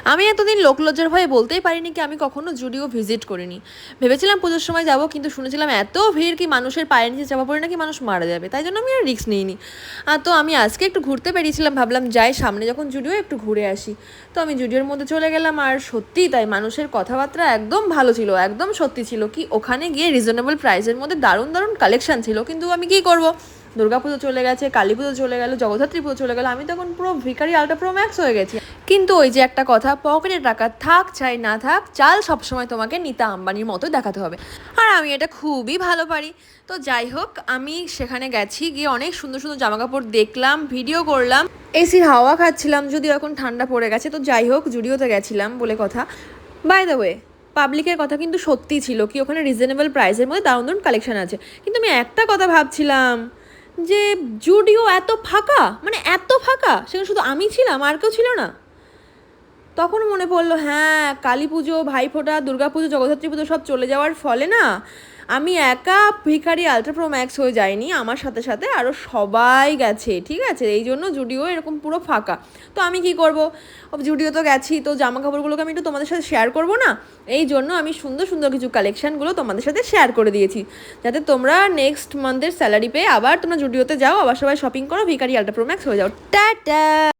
আমি এতদিন লোকলজ্জার ভয়ে বলতেই পারিনি কি আমি কখনো জুডিও ভিজিট করিনি। ভেবেছিলাম পুজোর সময় যাব, কিন্তু শুনেছিলাম এত ভিড় কি মানুষের পায়ের নিচে চাপা পড়ে নাকি মানুষ মারা যাবে, তাই জন্য আমি আর রিস্ক নিইনি। তো আমি আজকে একটু ঘুরতে বেরিয়েছিলাম, ভাবলাম যাই সামনে যখন জুডিও একটু ঘুরে আসি। তো আমি জুডিওর মধ্যে চলে গেলাম, আর সত্যিই তাই, মানুষের কথাবার্তা একদম ভালো ছিল, একদম সত্যি ছিল কি ওখানে গিয়ে রিজনেবল প্রাইসের মধ্যে দারুণ দারুণ কালেকশন ছিল। কিন্তু আমি কী করবো, দুর্গাপুজো চলে গেছে, কালী পুজো চলে গেল, জগদ্ধাত্রী পুজো চলে গেল, আমি তখন পুরো ভিখারি আল্ট্রা প্রো ম্যাক্স হয়ে গেছি। কিন্তু ওই যে একটা কথা, পকেটে টাকা থাক চাই না থাক, চাল সবসময় তোমাকে নিতা আম্বানির মতো দেখাতে হবে, আর আমি এটা খুবই ভালো পারি। তো যাই হোক, আমি সেখানে গেছি, গিয়ে অনেক সুন্দর সুন্দর জামাকাপড় দেখলাম, ভিডিও করলাম, এসির হাওয়া খাচ্ছিলাম, যদিও এখন ঠান্ডা পড়ে গেছে। তো যাই হোক, জুডিওতে গেছিলাম বলে কথা। বাই দ্য ওয়ে, পাবলিকের কথা কিন্তু সত্যি ছিল কি ওখানে রিজনেবল প্রাইসের মধ্যে দারুণ দারুণ কালেকশন আছে। কিন্তু আমি একটা কথা ভাবছিলাম যে জুডিও এত ফাঁকা, মানে এত ফাঁকা, সেখানে শুধু আমি ছিলাম আর কেউ ছিল না। তখন মনে পড়লো, হ্যাঁ, কালী পুজো, ভাইফোঁটা, দুর্গা পুজো, জগদ্ধাত্রী পুজো সব চলে যাওয়ার ফলে না, আমি একা ভিখারি আল্ট্রা প্রো ম্যাক্স হয়ে যাইনি, আমার সাথে সাথে আরও সবাই গেছে, ঠিক আছে? এই জন্য জুডিও এরকম পুরো ফাঁকা। তো আমি কি করব, জুডিও তো গেছি, তো জামা কাপড়গুলোকে আমি একটু তোমাদের সাথে শেয়ার করবো না? এই জন্য আমি সুন্দর সুন্দর কিছু কালেকশানগুলো তোমাদের সাথে শেয়ার করে দিয়েছি, যাতে তোমরা নেক্সট মান্থের স্যালারি পেয়ে আবার তোমরা জুডিওতে যাও, আবার সবাই শপিং করো, ভিখারি আল্ট্রা প্রো ম্যাক্স হয়ে যাও। টাটা।